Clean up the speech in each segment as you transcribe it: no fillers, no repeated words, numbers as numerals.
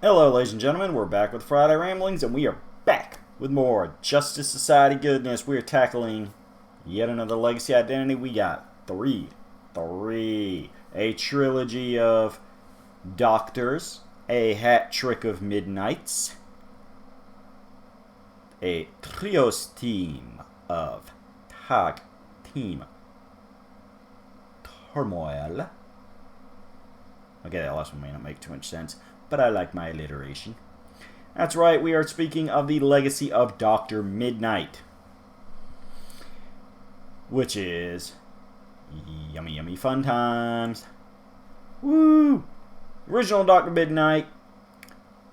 Hello, ladies and gentlemen. We're back with Friday Ramblings, and we are back with more Justice Society goodness. We are tackling yet another legacy identity. We got three. A trilogy of doctors, a hat trick of midnights, a trios team of tag team turmoil. Okay, that last one may not make too much sense, but I like my alliteration. That's right, we are speaking of the legacy of Dr. Midnight, which is yummy fun times. Woo! Original Dr. Midnight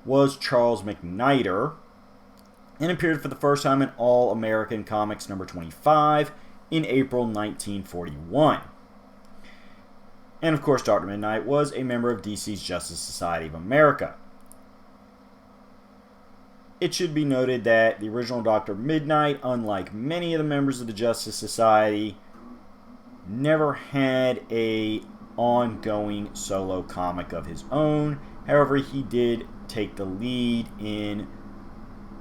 was Charles Mcnair and appeared for the first time in All American Comics number 25 in April 1941. And of course, Dr. Midnight was a member of DC's Justice Society of America. It should be noted that the original Dr. Midnight, unlike many of the members of the Justice Society, never had a ongoing solo comic of his own. However, he did take the lead in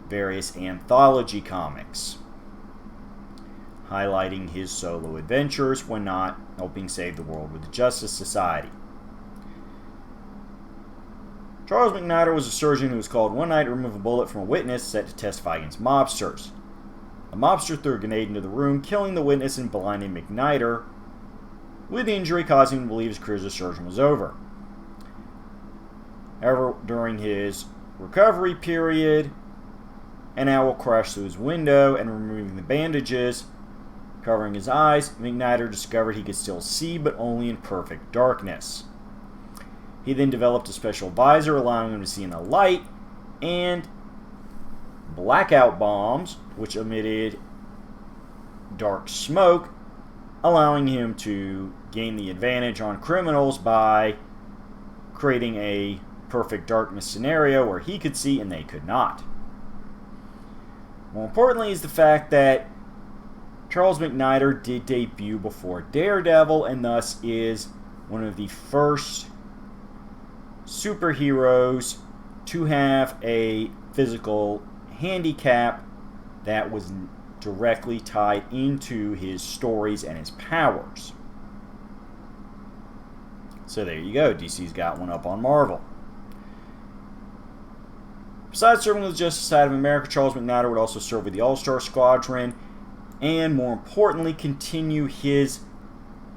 various anthology comics, highlighting his solo adventures when not helping save the world with the Justice Society. Charles Mcnair was a surgeon who was called one night to remove a bullet from a witness set to testify against mobsters. A mobster threw a grenade into the room, killing the witness and blinding Mcnair, with the injury causing him to believe his career as a surgeon was over. However, during his recovery period, an owl crashed through his window, and removing the bandages covering his eyes, Mcnair discovered he could still see, but only in perfect darkness. He then developed a special visor, allowing him to see in the light, and blackout bombs, which emitted dark smoke, allowing him to gain the advantage on criminals by creating a perfect darkness scenario where he could see and they could not. More importantly is the fact that Charles Mcnair did debut before Daredevil and thus is one of the first superheroes to have a physical handicap that was directly tied into his stories and his powers. So there you go, DC's got one up on Marvel. Besides serving with the Justice Society of America, Charles Mcnair would also serve with the All-Star Squadron and, more importantly, continue his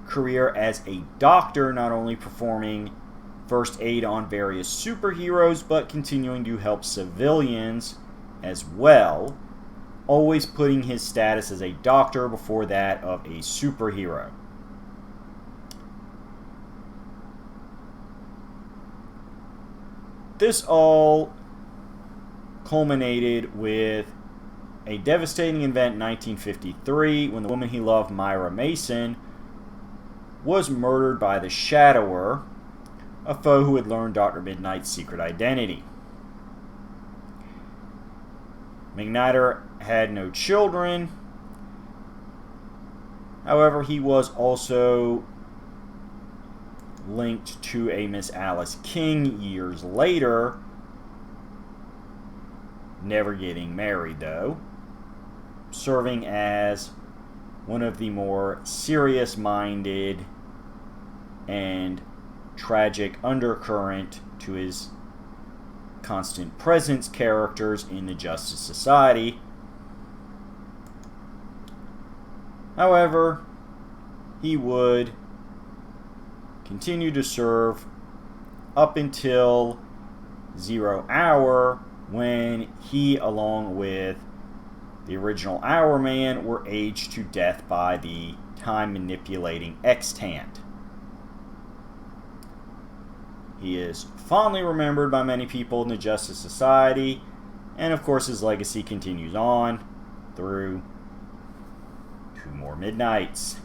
career as a doctor, not only performing first aid on various superheroes, but continuing to help civilians as well, always putting his status as a doctor before that of a superhero. This all culminated with a devastating event in 1953 when the woman he loved, Myra Mason, was murdered by the Shadower, a foe who had learned Dr. Midnight's secret identity. Mcnair had no children. However, he was also linked to a Miss Alice King years later, never getting married though, serving as one of the more serious-minded and tragic undercurrent to his constant presence characters in the Justice Society. However, he would continue to serve up until 0 Hour, when he, along with the original Hour Man, were aged to death by the time-manipulating Extant. He is fondly remembered by many people in the Justice Society, and of course his legacy continues on through 2 more midnights.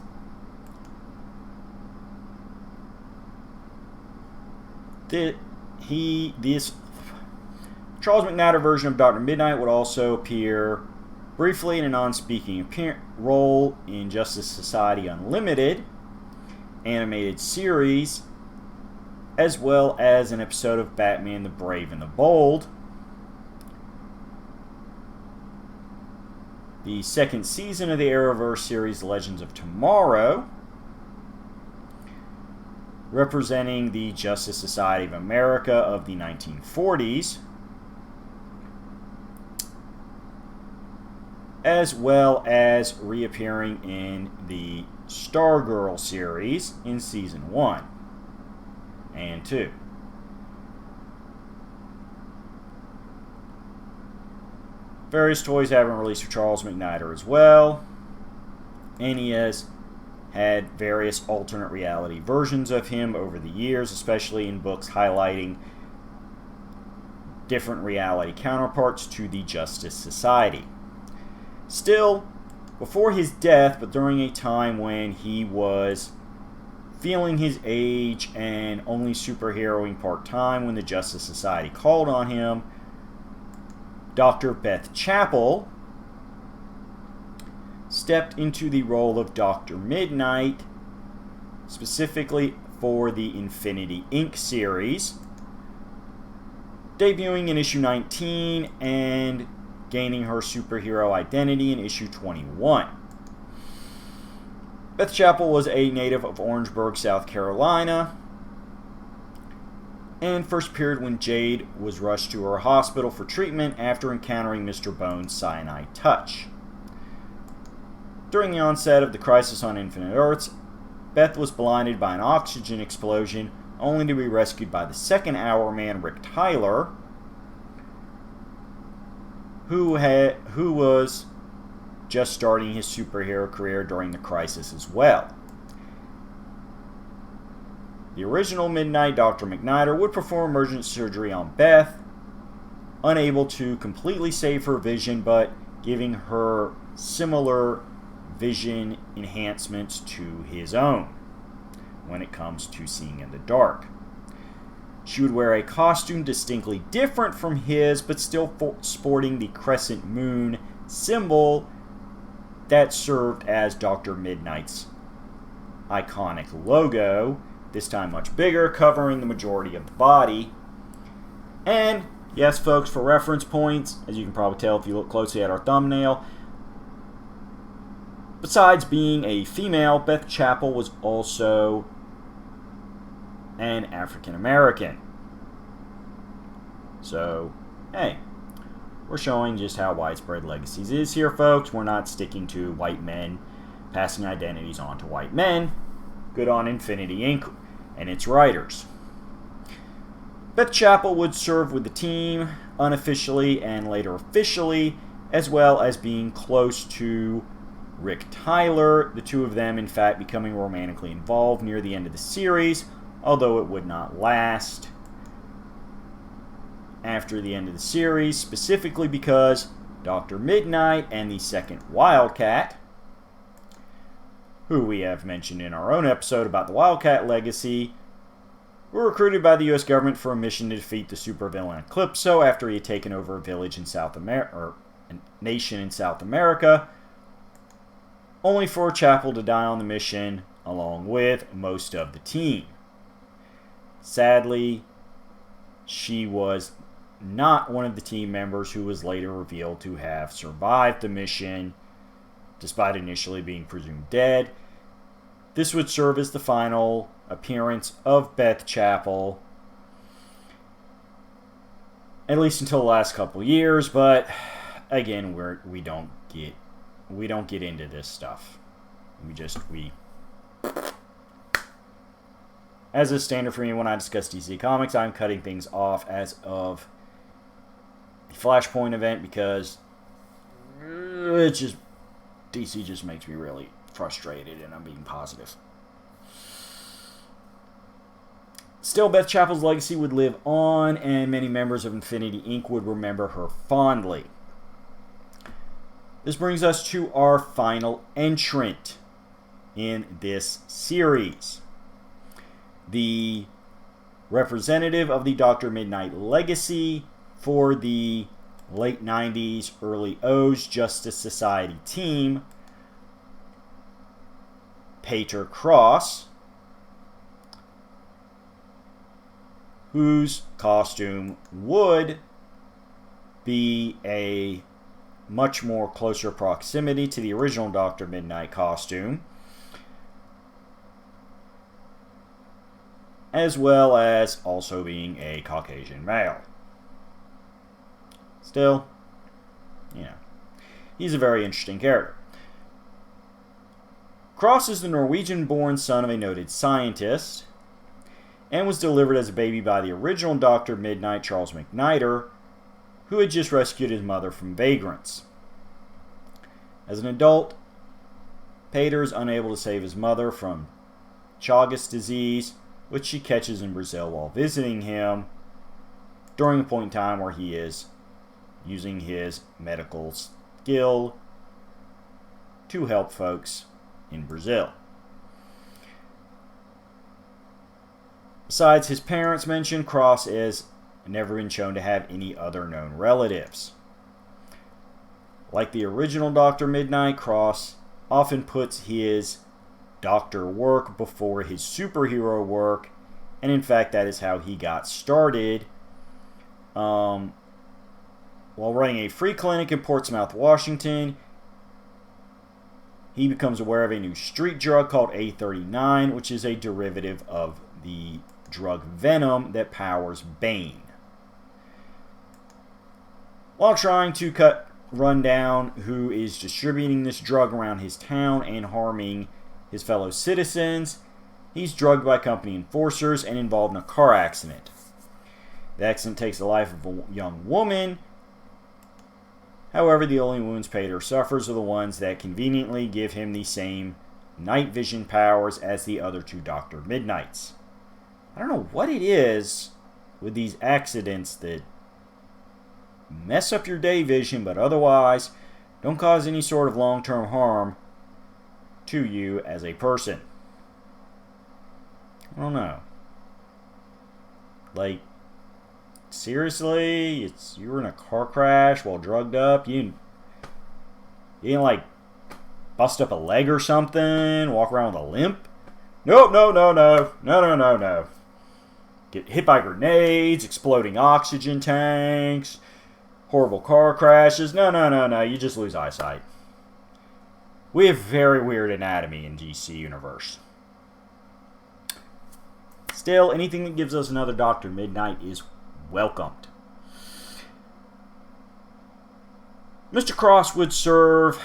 Charles Mcnair version of Dr. Midnight would also appear briefly in a non-speaking role in Justice Society Unlimited animated series as well as an episode of Batman the Brave and the Bold. The second season of the Arrowverse series Legends of Tomorrow, representing the Justice Society of America of the 1940s, as well as reappearing in the Stargirl series in Season 1 and 2. Various toys have been released for Charles Mcnair as well, and he has had various alternate reality versions of him over the years, especially in books highlighting different reality counterparts to the Justice Society. Still, before his death, but during a time when he was feeling his age and only superheroing part-time when the Justice Society called on him, Dr. Beth Chapel stepped into the role of Dr. Midnight, specifically for the Infinity Inc. series, debuting in issue 19 and gaining her superhero identity in issue 21. Beth Chapel was a native of Orangeburg, South Carolina, and first appeared when Jade was rushed to her hospital for treatment after encountering Mr. Bones' cyanide touch. During the onset of the Crisis on Infinite Earths, Beth was blinded by an oxygen explosion, only to be rescued by the second Hour Man, Rick Tyler, who was just starting his superhero career during the Crisis as well. The original Midnight Dr. Mcnair would perform emergency surgery on Beth, unable to completely save her vision, but giving her similar vision enhancements to his own when it comes to seeing in the dark. She would wear a costume distinctly different from his, but still sporting the crescent moon symbol that served as Dr. Midnight's iconic logo, this time much bigger, covering the majority of the body. And, yes folks, for reference points, as you can probably tell if you look closely at our thumbnail, besides being a female, Beth Chapel was also an African American. So, hey, we're showing just how widespread Legacies is here, folks. We're not sticking to white men passing identities on to white men. Good on Infinity Inc. and its writers. Beth Chapel would serve with the team unofficially and later officially, as well as being close to Rick Tyler, the two of them in fact becoming romantically involved near the end of the series, although it would not last after the end of the series, specifically because Dr. Midnight and the second Wildcat, who we have mentioned in our own episode about the Wildcat legacy, were recruited by the U.S. government for a mission to defeat the supervillain Eclipso after he had taken over a village in South America, or a nation in South America, only for Chapel to die on the mission along with most of the team. Sadly, she was not one of the team members who was later revealed to have survived the mission, despite initially being presumed dead. This would serve as the final appearance of Beth Chapel, at least until the last couple years, but again, we don't get into this stuff. We as is standard for me when I discuss DC Comics, I'm cutting things off as of the Flashpoint event because DC just makes me really frustrated, and I'm being positive. Still, Beth Chapel's legacy would live on, and many members of Infinity Inc. would remember her fondly. This brings us to our final entrant in this series. The representative of the Dr. Midnight legacy for the late 90s, early O's Justice Society team, Pater Cross, whose costume would be a much more closer proximity to the original Dr. Midnight costume, as well as also being a Caucasian male. Still, he's a very interesting character. Cross is the Norwegian-born son of a noted scientist and was delivered as a baby by the original Dr. Midnight, Charles Mcnair, who had just rescued his mother from vagrants. As an adult, Peter is unable to save his mother from Chagas disease, which she catches in Brazil while visiting him during a point in time where he is using his medical skill to help folks in Brazil. Besides his parents mentioned, Cross has never been shown to have any other known relatives. Like the original Dr. Midnight, Cross often puts his doctor work before his superhero work, and in fact that is how he got started. While running a free clinic in Portsmouth, Washington, he becomes aware of a new street drug called A39, which is a derivative of the drug Venom that powers Bane. While trying to run down who is distributing this drug around his town and harming his fellow citizens, he's drugged by company enforcers and involved in a car accident. The accident takes the life of a young woman. However, the only wounds Peter suffers are the ones that conveniently give him the same night vision powers as the other two Dr. Midnights. I don't know what it is with these accidents that mess up your day vision, but otherwise don't cause any sort of long-term harm to you as a person. I don't know. Like, seriously? You were in a car crash while drugged up? You didn't, like, bust up a leg or something? Walk around with a limp? Nope, no. Get hit by grenades, exploding oxygen tanks, horrible car crashes. No. You just lose eyesight. We have very weird anatomy in DC Universe. Still, anything that gives us another Dr. Midnight is welcomed. Mr. Cross would serve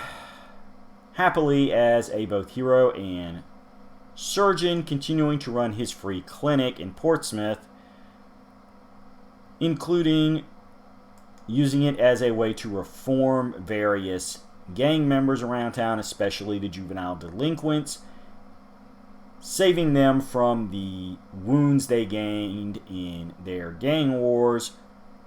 happily as a both hero and surgeon, continuing to run his free clinic in Portsmouth, including using it as a way to reform various gang members around town, especially the juvenile delinquents, saving them from the wounds they gained in their gang wars,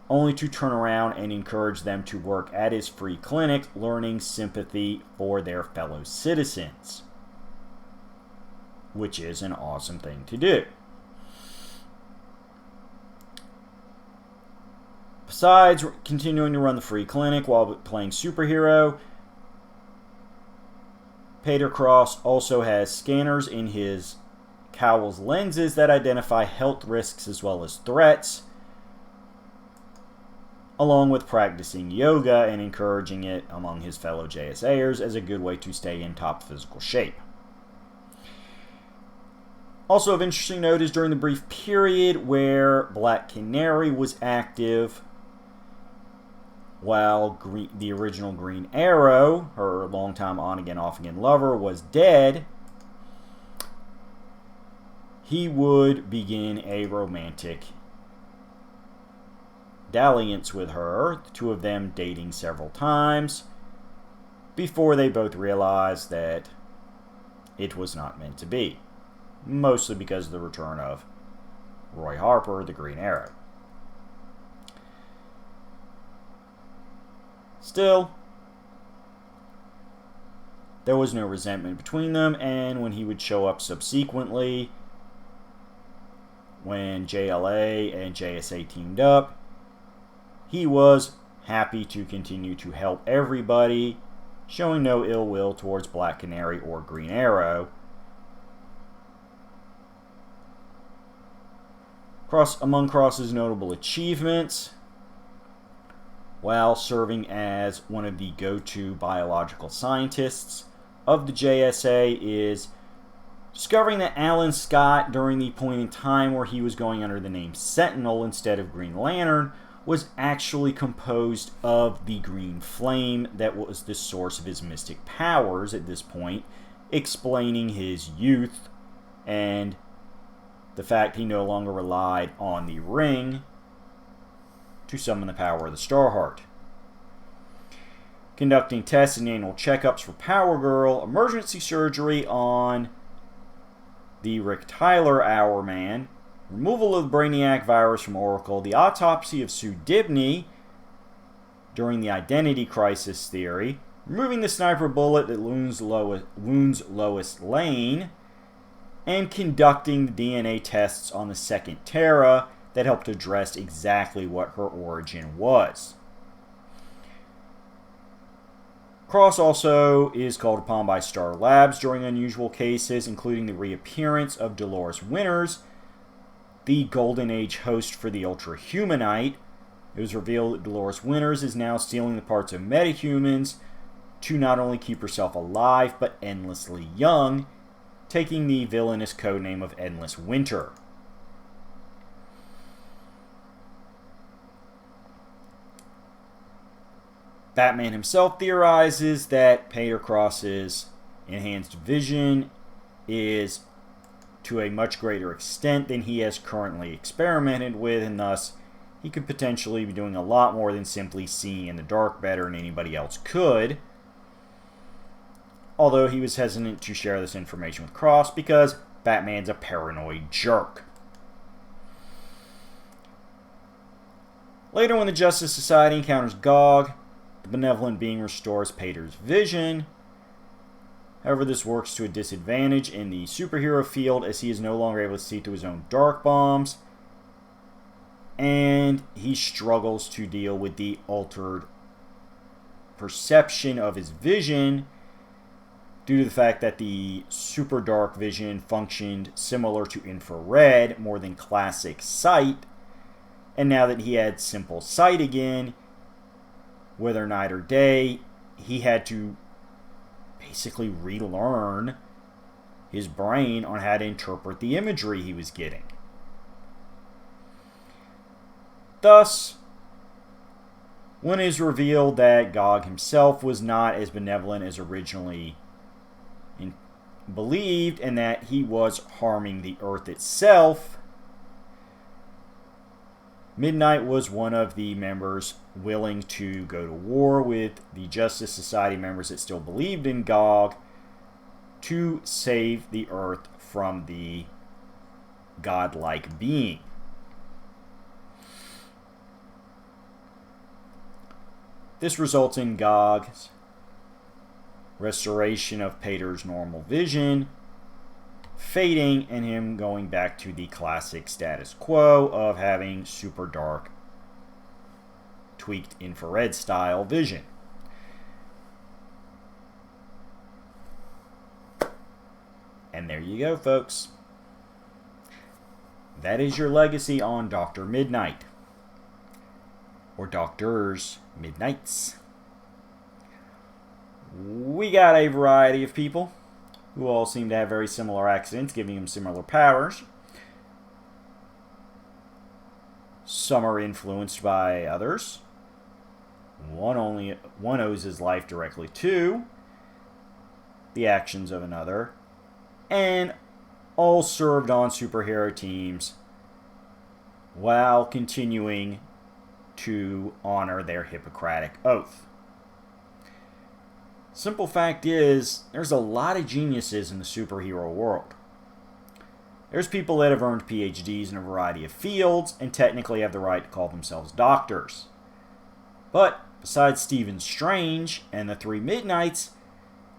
only to turn around and encourage them to work at his free clinic, learning sympathy for their fellow citizens, which is an awesome thing to do. Besides continuing to run the free clinic while playing superhero, Peter Cross also has scanners in his cowl's lenses that identify health risks as well as threats, along with practicing yoga and encouraging it among his fellow JSAers as a good way to stay in top physical shape. Also of interesting note is during the brief period where Black Canary was active, while the original Green Arrow, her longtime on-again, off-again lover, was dead, he would begin a romantic dalliance with her, the two of them dating several times, before they both realized that it was not meant to be. Mostly because of the return of Roy Harper, the Green Arrow. Still, there was no resentment between them, and when he would show up subsequently, when JLA and JSA teamed up, he was happy to continue to help everybody, showing no ill will towards Black Canary or Green Arrow. Among Cross's notable achievements, while serving as one of the go-to biological scientists of the JSA, is discovering that Alan Scott, during the point in time where he was going under the name Sentinel instead of Green Lantern, was actually composed of the green flame that was the source of his mystic powers at this point, explaining his youth and the fact he no longer relied on the ring to summon the power of the Starheart. Conducting tests and annual checkups for Power Girl, emergency surgery on the Rick Tyler Hourman, removal of the Brainiac virus from Oracle, the autopsy of Sue Dibney during the Identity Crisis theory, removing the sniper bullet that wounds Lois Lane, and conducting the DNA tests on the second Terra that helped address exactly what her origin was. Cross also is called upon by Star Labs during unusual cases, including the reappearance of Dolores Winters, the Golden Age host for the Ultra Humanite. It was revealed that Dolores Winters is now stealing the parts of metahumans to not only keep herself alive, but endlessly young, taking the villainous codename of Endless Winter. Batman himself theorizes that Peter Cross's enhanced vision is to a much greater extent than he has currently experimented with, and thus he could potentially be doing a lot more than simply seeing in the dark better than anybody else could. Although he was hesitant to share this information with Cross because Batman's a paranoid jerk. Later, when the Justice Society encounters Gog, the benevolent being restores Peter's vision. However, this works to a disadvantage in the superhero field as he is no longer able to see through his own dark bombs, and he struggles to deal with the altered perception of his vision due to the fact that the super dark vision functioned similar to infrared more than classic sight, and now that he had simple sight again, whether night or day, he had to basically relearn his brain on how to interpret the imagery he was getting. Thus, when it is revealed that Gog himself was not as benevolent as originally believed, and that he was harming the Earth itself, Midnight was one of the members willing to go to war with the Justice Society members that still believed in Gog to save the Earth from the godlike being. This results in Gog's restoration of Peter's normal vision fading and him going back to the classic status quo of having super dark, tweaked infrared style vision. And there you go, folks. That is your legacy on Dr. Midnight. Or Doctors Midnights. We got a variety of people who all seem to have very similar accidents, giving them similar powers. Some are influenced by others. One owes his life directly to the actions of another, and all served on superhero teams while continuing to honor their Hippocratic oath. Simple fact is, there's a lot of geniuses in the superhero world. There's people that have earned PhDs in a variety of fields and technically have the right to call themselves doctors. But besides Stephen Strange and the Three Midnights,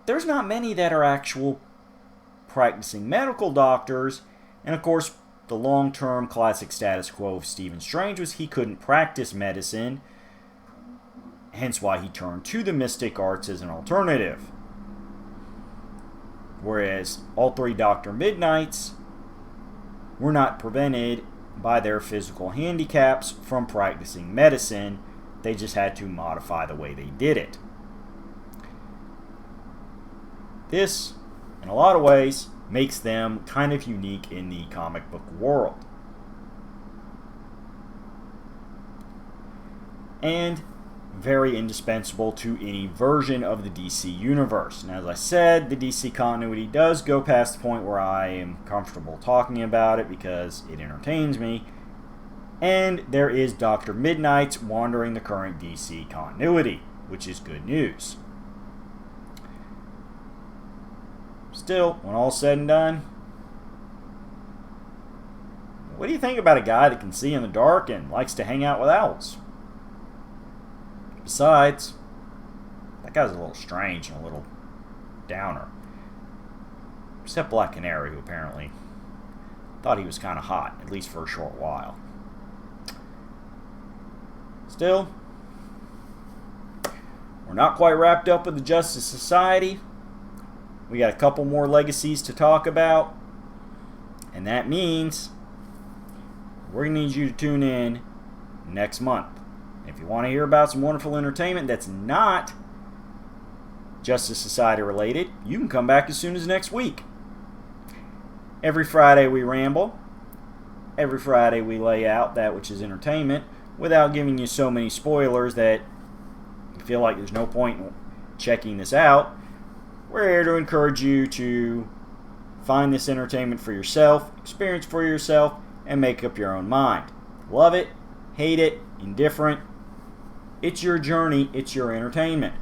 there's not many that are actual practicing medical doctors. And of course, the long-term classic status quo of Stephen Strange was he couldn't practice medicine, hence why he turned to the mystic arts as an alternative. Whereas all three Dr. Midnights were not prevented by their physical handicaps from practicing medicine. They just had to modify the way they did it. This, in a lot of ways, makes them kind of unique in the comic book world. And very indispensable to any version of the DC universe. And as I said, the DC continuity does go past the point where I am comfortable talking about it because it entertains me. And there is Dr. Midnights wandering the current DC continuity, which is good news. Still, when all's said and done, what do you think about a guy that can see in the dark and likes to hang out with owls? Besides, that guy's a little strange and a little downer. Except Black Canary, who apparently thought he was kind of hot, at least for a short while. Still, we're not quite wrapped up with the Justice Society. We got a couple more legacies to talk about. And that means we're going to need you to tune in next month. If you want to hear about some wonderful entertainment that's not Justice Society related, you can come back as soon as next week. Every Friday we ramble. Every Friday we lay out that which is entertainment without giving you so many spoilers that you feel like there's no point in checking this out. We're here to encourage you to find this entertainment for yourself, experience for yourself, and make up your own mind. Love it, hate it, indifferent. It's your journey, it's your entertainment.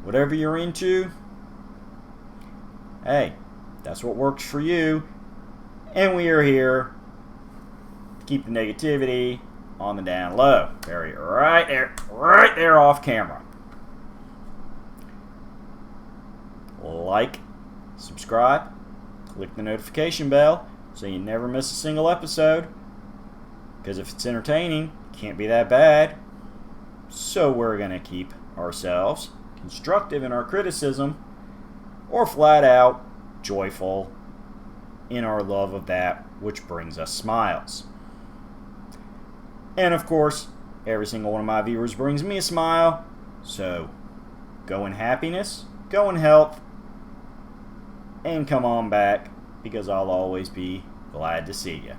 Whatever you're into, hey, that's what works for you. And we are here to keep the negativity on the down low. Right there off camera. Like, subscribe, click the notification bell so you never miss a single episode. Because if it's entertaining, it can't be that bad. So we're going to keep ourselves constructive in our criticism or flat out joyful in our love of that which brings us smiles. And of course, every single one of my viewers brings me a smile. So go in happiness, go in health, and come on back because I'll always be glad to see you.